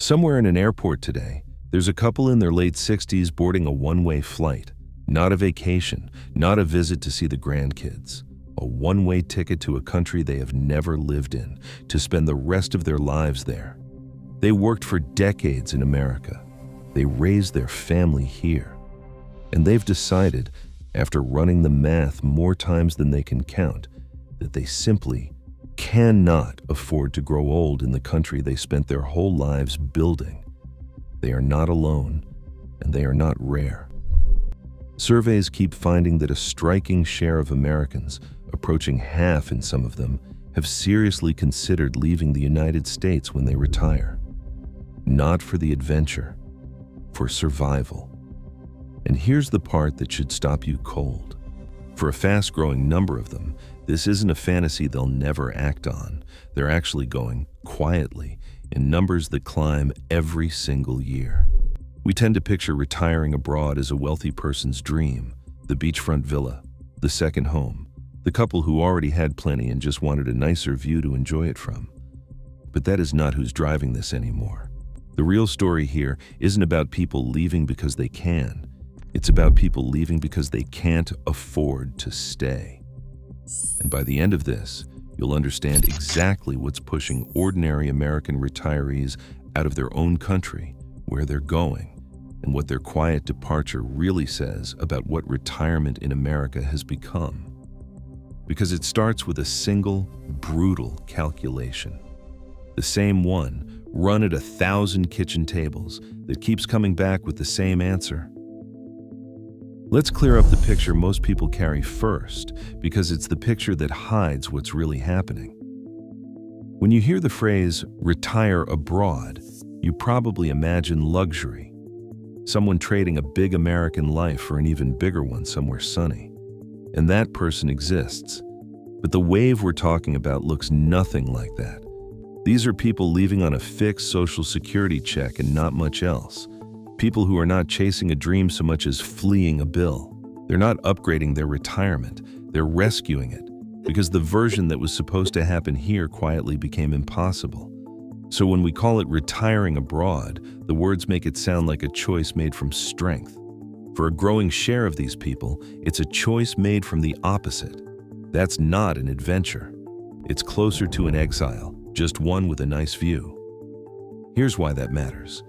Somewhere in an airport today, there's a couple in their late 60s boarding a one-way flight. Not a vacation, not a visit to see the grandkids. A one-way ticket to a country they have never lived in, to spend the rest of their lives there. They worked for decades in America. They raised their family here. And they've decided, after running the math more times than they can count, that they simply cannot afford to grow old in the country they spent their whole lives building. They are not alone, and they are not rare. Surveys keep finding that a striking share of Americans, approaching half in some of them, have seriously considered leaving the United States when they retire. Not for the adventure, for survival. And here's the part that should stop you cold. For a fast-growing number of them, this isn't a fantasy they'll never act on. They're actually going quietly in numbers that climb every single year. We tend to picture retiring abroad as a wealthy person's dream, the beachfront villa, the second home, the couple who already had plenty and just wanted a nicer view to enjoy it from. But that is not who's driving this anymore. The real story here isn't about people leaving because they can. It's about people leaving because they can't afford to stay. And by the end of this, you'll understand exactly what's pushing ordinary American retirees out of their own country, where they're going, and what their quiet departure really says about what retirement in America has become. Because it starts with a single, brutal calculation. The same one, run at 1,000 kitchen tables, that keeps coming back with the same answer. Let's clear up the picture most people carry first, because it's the picture that hides what's really happening. When you hear the phrase, retire abroad, you probably imagine luxury. Someone trading a big American life for an even bigger one somewhere sunny. And that person exists. But the wave we're talking about looks nothing like that. These are people leaving on a fixed Social Security check and not much else. People who are not chasing a dream so much as fleeing a bill. They're not upgrading their retirement, they're rescuing it, because the version that was supposed to happen here quietly became impossible. So when we call it retiring abroad, the words make it sound like a choice made from strength. For a growing share of these people, it's a choice made from the opposite. That's not an adventure. It's closer to an exile, just one with a nice view. Here's why that matters.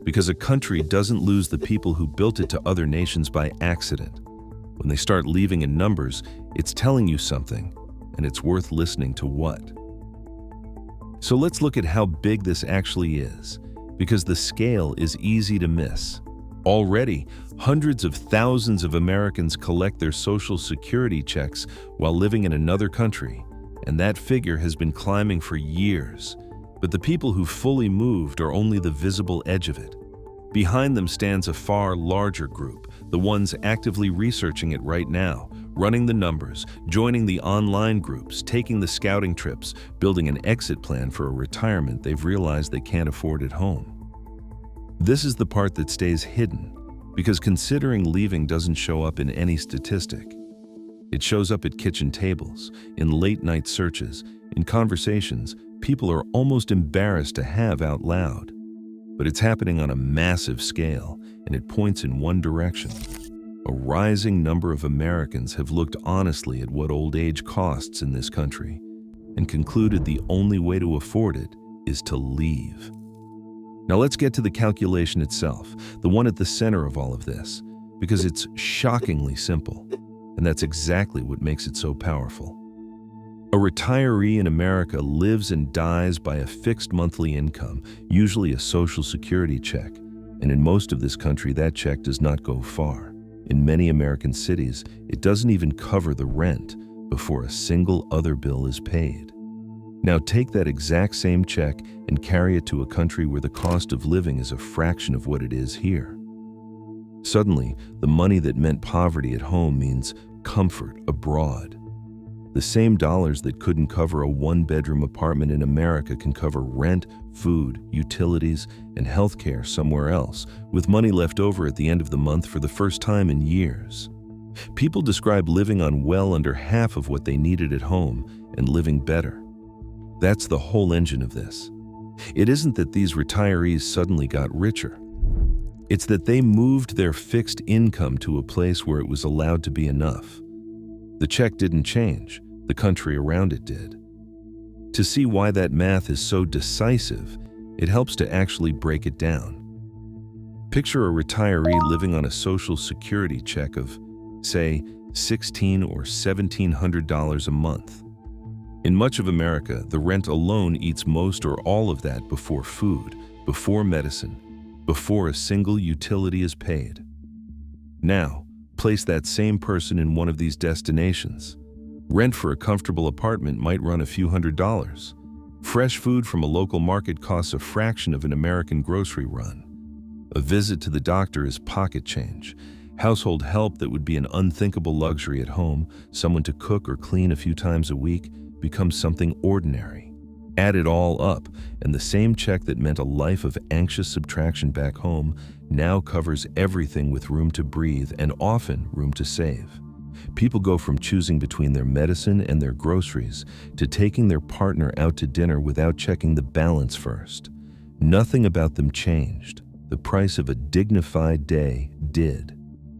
Because a country doesn't lose the people who built it to other nations by accident. When they start leaving in numbers, it's telling you something, and it's worth listening to what. So let's look at how big this actually is, because the scale is easy to miss. Already, hundreds of thousands of Americans collect their Social Security checks while living in another country, and that figure has been climbing for years. But the people who fully moved are only the visible edge of it. Behind them stands a far larger group, the ones actively researching it right now, running the numbers, joining the online groups, taking the scouting trips, building an exit plan for a retirement they've realized they can't afford at home. This is the part that stays hidden, because considering leaving doesn't show up in any statistic. It shows up at kitchen tables, in late-night searches, in conversations people are almost embarrassed to have out loud. But it's happening on a massive scale, and it points in one direction. A rising number of Americans have looked honestly at what old age costs in this country and concluded the only way to afford it is to leave. Now let's get to the calculation itself, the one at the center of all of this, because it's shockingly simple, and that's exactly what makes it so powerful. A retiree in America lives and dies by a fixed monthly income, usually a Social Security check, and in most of this country that check does not go far. In many American cities, it doesn't even cover the rent before a single other bill is paid. Now take that exact same check and carry it to a country where the cost of living is a fraction of what it is here. Suddenly, the money that meant poverty at home means comfort abroad. The same dollars that couldn't cover a one-bedroom apartment in America can cover rent, food, utilities, and healthcare somewhere else, with money left over at the end of the month for the first time in years. People describe living on well under half of what they needed at home and living better. That's the whole engine of this. It isn't that these retirees suddenly got richer. It's that they moved their fixed income to a place where it was allowed to be enough. The check didn't change, the country around it did. To see why that math is so decisive, it helps to actually break it down. Picture a retiree living on a Social Security check of, say, $1,600 or $1,700 a month. In much of America, the rent alone eats most or all of that before food, before medicine, before a single utility is paid. Now, place that same person in one of these destinations. Rent for a comfortable apartment might run a few $100s. Fresh food from a local market costs a fraction of an American grocery run. A visit to the doctor is pocket change. Household help that would be an unthinkable luxury at home, someone to cook or clean a few times a week, becomes something ordinary. Add it all up, and the same check that meant a life of anxious subtraction back home now covers everything with room to breathe and often room to save. People go from choosing between their medicine and their groceries to taking their partner out to dinner without checking the balance first. Nothing about them changed. The price of a dignified day did.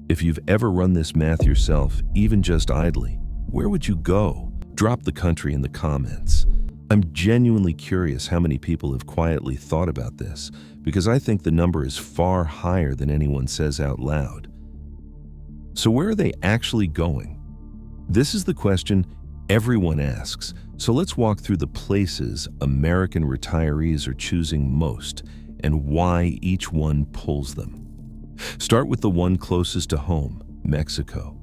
If you've ever run this math yourself, even just idly, where would you go? Drop the country in the comments. I'm genuinely curious how many people have quietly thought about this, because I think the number is far higher than anyone says out loud. So where are they actually going? This is the question everyone asks, so let's walk through the places American retirees are choosing most and why each one pulls them. Start with the one closest to home, Mexico.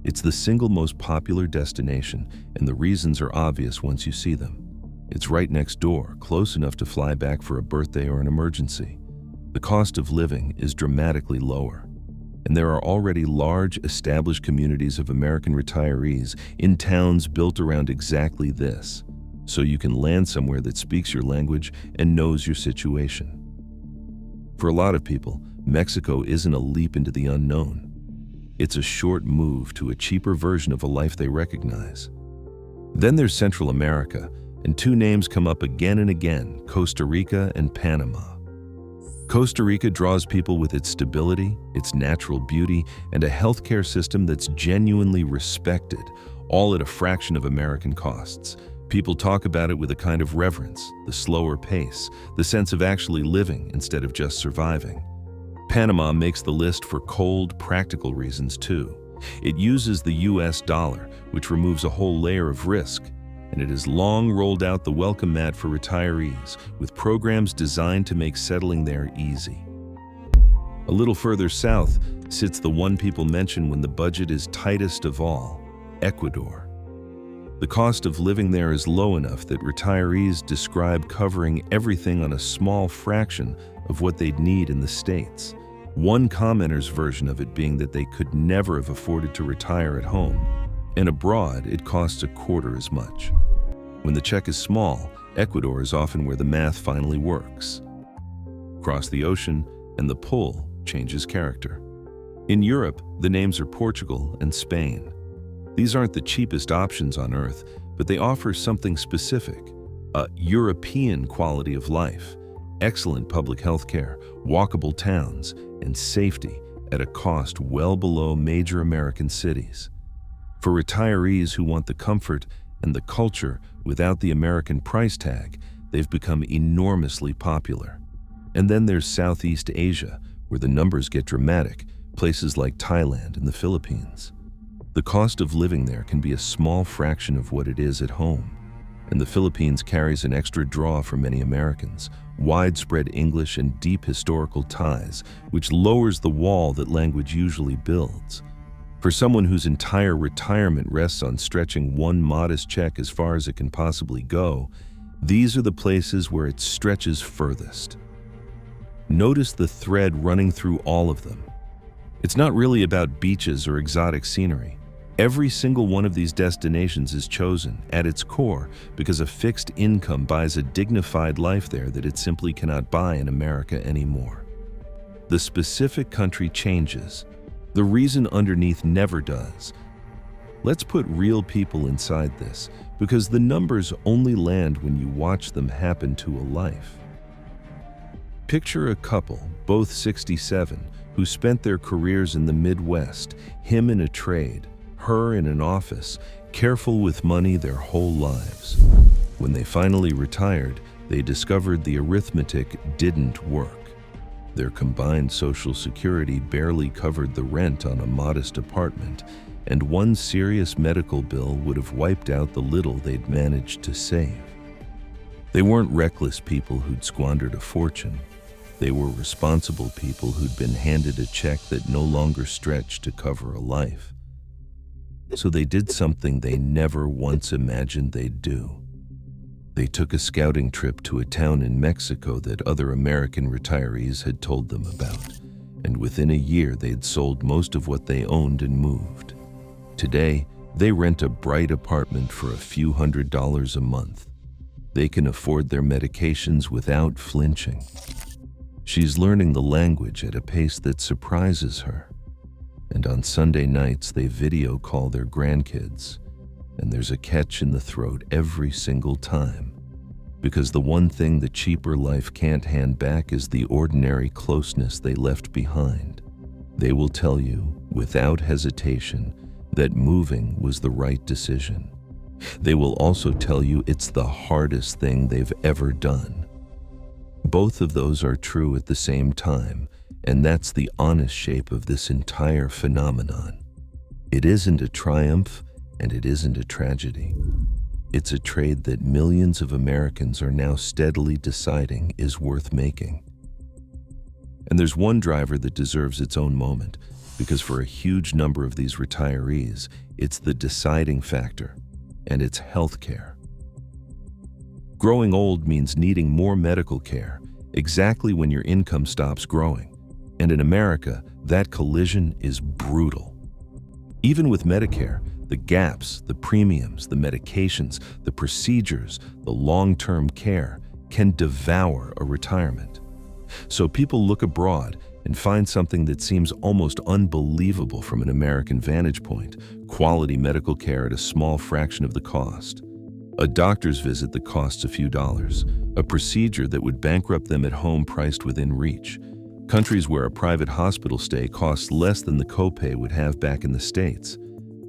It's the single most popular destination, and the reasons are obvious once you see them. It's right next door, close enough to fly back for a birthday or an emergency. The cost of living is dramatically lower, and there are already large, established communities of American retirees in towns built around exactly this, so you can land somewhere that speaks your language and knows your situation. For a lot of people, Mexico isn't a leap into the unknown. It's a short move to a cheaper version of a life they recognize. Then there's Central America, and two names come up again and again, Costa Rica and Panama. Costa Rica draws people with its stability, its natural beauty, and a healthcare system that's genuinely respected, all at a fraction of American costs. People talk about it with a kind of reverence, the slower pace, the sense of actually living instead of just surviving. Panama makes the list for cold, practical reasons too. It uses the US dollar, which removes a whole layer of risk, and it has long rolled out the welcome mat for retirees, with programs designed to make settling there easy. A little further south sits the one people mention when the budget is tightest of all, Ecuador. The cost of living there is low enough that retirees describe covering everything on a small fraction of what they'd need in the States. One commenter's version of it being that they could never have afforded to retire at home, and abroad it costs a quarter as much. When the check is small, Ecuador is often where the math finally works. Cross the ocean, and the pull changes character. In Europe, the names are Portugal and Spain. These aren't the cheapest options on earth, but they offer something specific, a European quality of life, excellent public health care, walkable towns, and safety at a cost well below major American cities. For retirees who want the comfort and the culture without the American price tag, they've become enormously popular. And then there's Southeast Asia, where the numbers get dramatic, places like Thailand and the Philippines. The cost of living there can be a small fraction of what it is at home, and the Philippines carries an extra draw for many Americans, widespread English and deep historical ties, which lowers the wall that language usually builds. For someone whose entire retirement rests on stretching one modest check as far as it can possibly go, these are the places where it stretches furthest. Notice the thread running through all of them. It's not really about beaches or exotic scenery. Every single one of these destinations is chosen, at its core, because a fixed income buys a dignified life there that it simply cannot buy in America anymore. The specific country changes. The reason underneath never does. Let's put real people inside this, because the numbers only land when you watch them happen to a life. Picture a couple, both 67, who spent their careers in the Midwest, him in a trade, her in an office, careful with money their whole lives. When they finally retired, they discovered the arithmetic didn't work. Their combined Social Security barely covered the rent on a modest apartment, and one serious medical bill would have wiped out the little they'd managed to save. They weren't reckless people who'd squandered a fortune. They were responsible people who'd been handed a check that no longer stretched to cover a life. So they did something they never once imagined they'd do. They took a scouting trip to a town in Mexico that other American retirees had told them about, and within a year they'd sold most of what they owned and moved. Today, they rent a bright apartment for a few $100s a month. They can afford their medications without flinching. She's learning the language at a pace that surprises her. And on Sunday nights, they video call their grandkids. And there's a catch in the throat every single time. Because the one thing the cheaper life can't hand back is the ordinary closeness they left behind. They will tell you, without hesitation, that moving was the right decision. They will also tell you it's the hardest thing they've ever done. Both of those are true at the same time, and that's the honest shape of this entire phenomenon. It isn't a triumph, and it isn't a tragedy. It's a trade that millions of Americans are now steadily deciding is worth making. And there's one driver that deserves its own moment, because for a huge number of these retirees, it's the deciding factor, and it's healthcare. Growing old means needing more medical care, exactly when your income stops growing. And in America, that collision is brutal. Even with Medicare, the gaps, the premiums, the medications, the procedures, the long-term care can devour a retirement. So people look abroad and find something that seems almost unbelievable from an American vantage point: quality medical care at a small fraction of the cost. A doctor's visit that costs a few dollars, a procedure that would bankrupt them at home priced within reach. Countries where a private hospital stay costs less than the copay would have back in the States.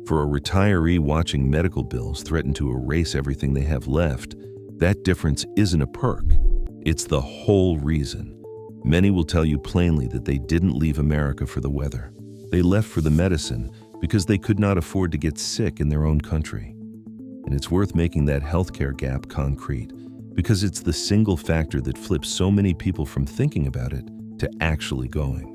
For a retiree watching medical bills threaten to erase everything they have left, that difference isn't a perk. It's the whole reason. Many will tell you plainly that they didn't leave America for the weather. They left for the medicine because they could not afford to get sick in their own country. And it's worth making that healthcare gap concrete, because it's the single factor that flips so many people from thinking about it to actually going.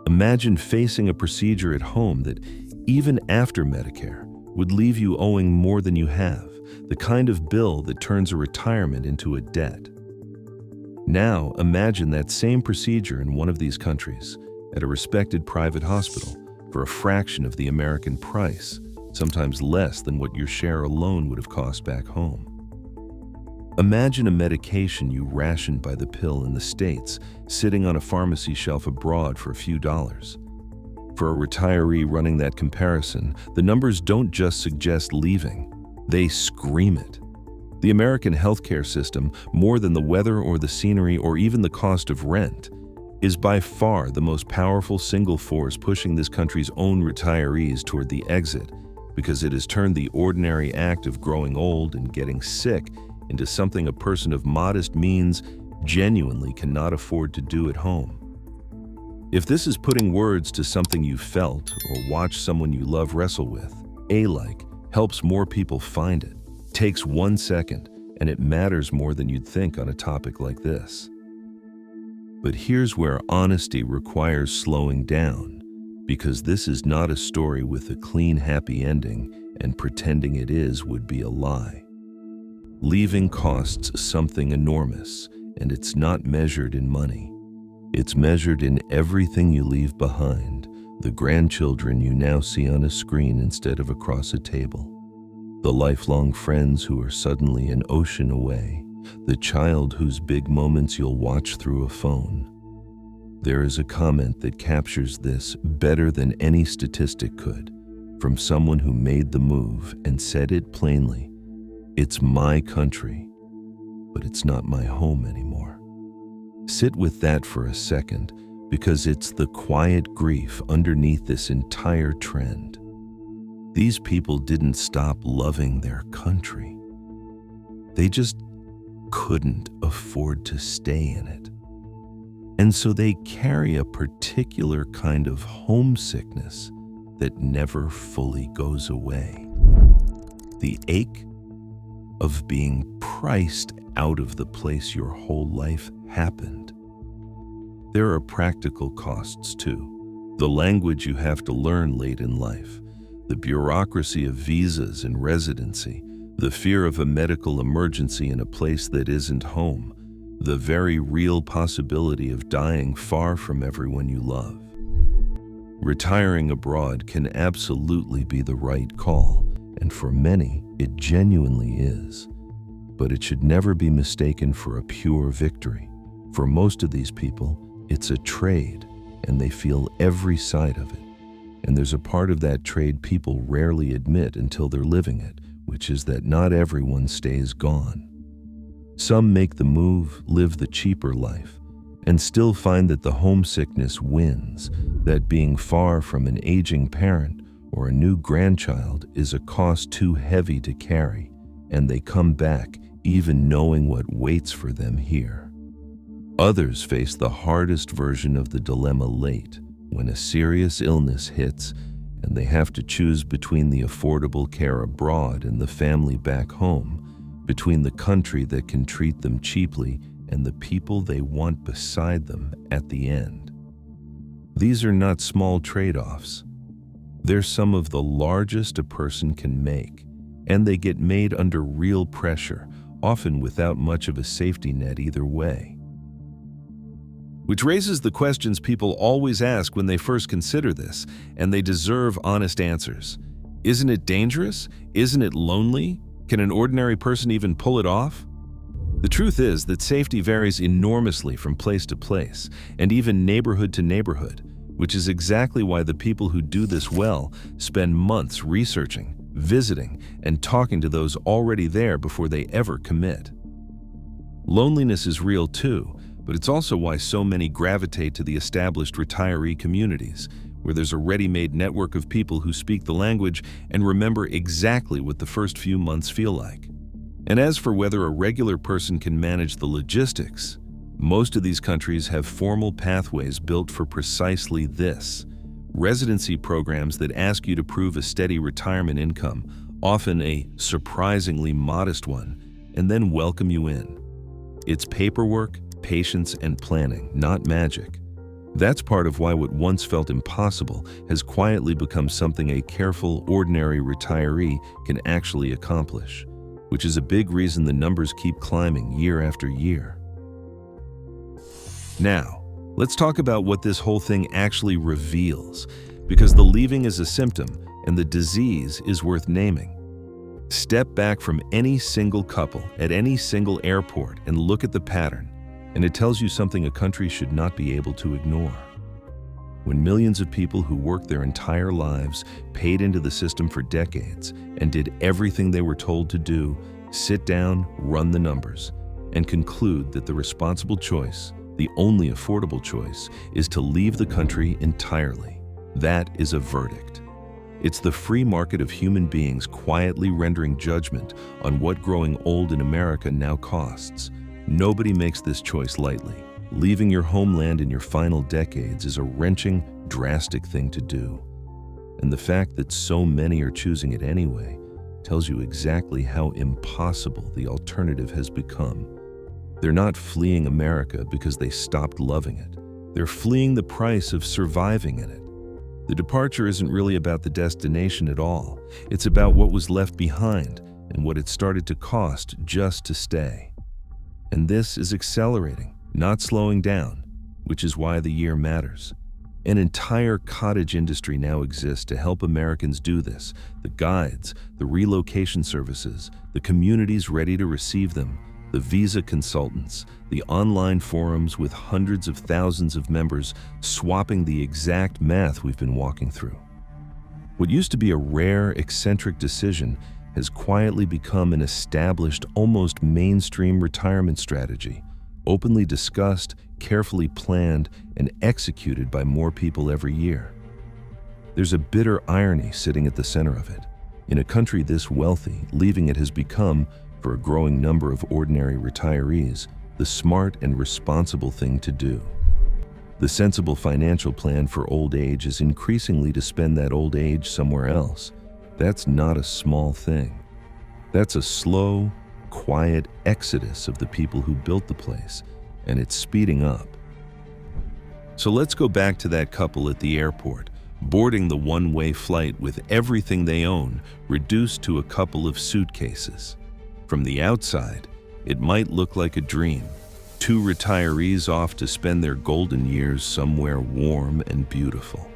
Imagine facing a procedure at home that, even after Medicare, would leave you owing more than you have, the kind of bill that turns a retirement into a debt. Now, imagine that same procedure in one of these countries, at a respected private hospital, for a fraction of the American price, sometimes less than what your share alone would have cost back home. Imagine a medication you rationed by the pill in the States sitting on a pharmacy shelf abroad for a few dollars. For a retiree running that comparison, the numbers don't just suggest leaving, they scream it. The American healthcare system, more than the weather or the scenery or even the cost of rent, is by far the most powerful single force pushing this country's own retirees toward the exit, because it has turned the ordinary act of growing old and getting sick into something a person of modest means genuinely cannot afford to do at home. If this is putting words to something you felt or watched someone you love wrestle with, A-like helps more people find it. Takes 1 second, and it matters more than you'd think on a topic like this. But here's where honesty requires slowing down, because this is not a story with a clean, happy ending, and pretending it is would be a lie. Leaving costs something enormous, and it's not measured in money. It's measured in everything you leave behind, the grandchildren you now see on a screen instead of across a table, the lifelong friends who are suddenly an ocean away, the child whose big moments you'll watch through a phone. There is a comment that captures this better than any statistic could, from someone who made the move and said it plainly: "It's my country, but it's not my home anymore." Sit with that for a second, because it's the quiet grief underneath this entire trend. These people didn't stop loving their country. They just couldn't afford to stay in it. And so they carry a particular kind of homesickness that never fully goes away. The ache of being priced out of the place your whole life happened. There are practical costs too. The language you have to learn late in life, the bureaucracy of visas and residency, the fear of a medical emergency in a place that isn't home, the very real possibility of dying far from everyone you love. Retiring abroad can absolutely be the right call, and for many, it genuinely is. But it should never be mistaken for a pure victory. For most of these people, it's a trade, and they feel every side of it. And there's a part of that trade people rarely admit until they're living it, which is that not everyone stays gone. Some make the move, live the cheaper life, and still find that the homesickness wins, that being far from an aging parent or a new grandchild is a cost too heavy to carry, and they come back even knowing what waits for them here. Others face the hardest version of the dilemma late, when a serious illness hits and they have to choose between the affordable care abroad and the family back home, between the country that can treat them cheaply and the people they want beside them at the end. These are not small trade-offs. They're some of the largest a person can make, and they get made under real pressure, often without much of a safety net either way. Which raises the questions people always ask when they first consider this, and they deserve honest answers. Isn't it dangerous? Isn't it lonely? Can an ordinary person even pull it off? The truth is that safety varies enormously from place to place, and even neighborhood to neighborhood, which is exactly why the people who do this well spend months researching, visiting, and talking to those already there before they ever commit. Loneliness is real too, but it's also why so many gravitate to the established retiree communities, where there's a ready-made network of people who speak the language and remember exactly what the first few months feel like. And as for whether a regular person can manage the logistics, most of these countries have formal pathways built for precisely this: residency programs that ask you to prove a steady retirement income, often a surprisingly modest one, and then welcome you in. It's paperwork, patience, and planning, not magic. That's part of why what once felt impossible has quietly become something a careful, ordinary retiree can actually accomplish, which is a big reason the numbers keep climbing year after year. Now, let's talk about what this whole thing actually reveals, because the leaving is a symptom and the disease is worth naming. Step back from any single couple at any single airport and look at the pattern, and it tells you something a country should not be able to ignore. When millions of people who worked their entire lives, paid into the system for decades, and did everything they were told to do, sit down, run the numbers, and conclude that the responsible choice, the only affordable choice, is to leave the country entirely, that is a verdict. It's the free market of human beings quietly rendering judgment on what growing old in America now costs. Nobody makes this choice lightly. Leaving your homeland in your final decades is a wrenching, drastic thing to do. And the fact that so many are choosing it anyway tells you exactly how impossible the alternative has become. They're not fleeing America because they stopped loving it. They're fleeing the price of surviving in it. The departure isn't really about the destination at all. It's about what was left behind and what it started to cost just to stay. And this is accelerating, not slowing down, which is why the year matters. An entire cottage industry now exists to help Americans do this. The guides, the relocation services, the communities ready to receive them, the visa consultants, the online forums with hundreds of thousands of members swapping the exact math we've been walking through. What used to be a rare, eccentric decision has quietly become an established, almost mainstream retirement strategy, openly discussed, carefully planned and executed by more people every year. There's a bitter irony sitting at the center of it. In a country this wealthy, leaving it has become, for a growing number of ordinary retirees, the smart and responsible thing to do. The sensible financial plan for old age is increasingly to spend that old age somewhere else. That's not a small thing. That's a slow, quiet exodus of the people who built the place, and it's speeding up. So let's go back to that couple at the airport, boarding the one-way flight with everything they own reduced to a couple of suitcases. From the outside, it might look like a dream. Two retirees off to spend their golden years somewhere warm and beautiful.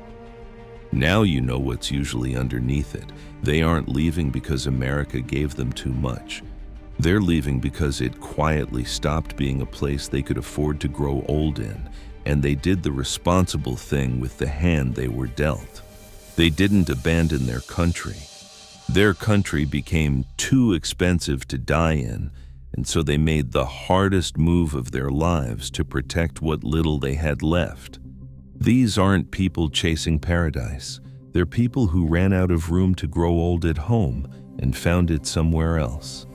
Now you know what's usually underneath it. They aren't leaving because America gave them too much. They're leaving because it quietly stopped being a place they could afford to grow old in, and they did the responsible thing with the hand they were dealt. They didn't abandon their country. Their country became too expensive to die in, and so they made the hardest move of their lives to protect what little they had left. These aren't people chasing paradise. They're people who ran out of room to grow old at home and found it somewhere else.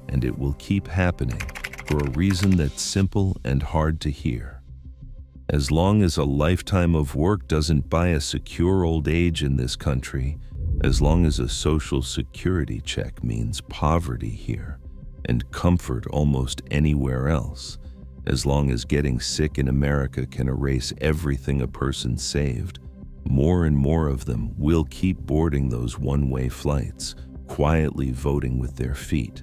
And it will keep happening for a reason that's simple and hard to hear. As long as a lifetime of work doesn't buy a secure old age in this country, as long as a social security check means poverty here and comfort almost anywhere else, as long as getting sick in America can erase everything a person saved, more and more of them will keep boarding those one-way flights, quietly voting with their feet.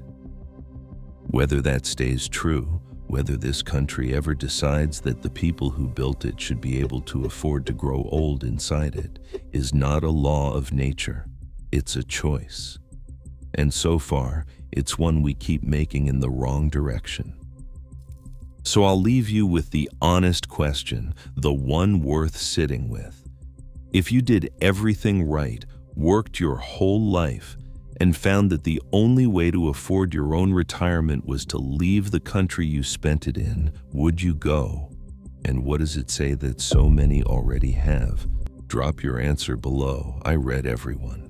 Whether that stays true, whether this country ever decides that the people who built it should be able to afford to grow old inside it, is not a law of nature. It's a choice. And so far, it's one we keep making in the wrong direction. So I'll leave you with the honest question, the one worth sitting with. If you did everything right, worked your whole life, and found that the only way to afford your own retirement was to leave the country you spent it in, would you go? And what does it say that so many already have? Drop your answer below. I read everyone.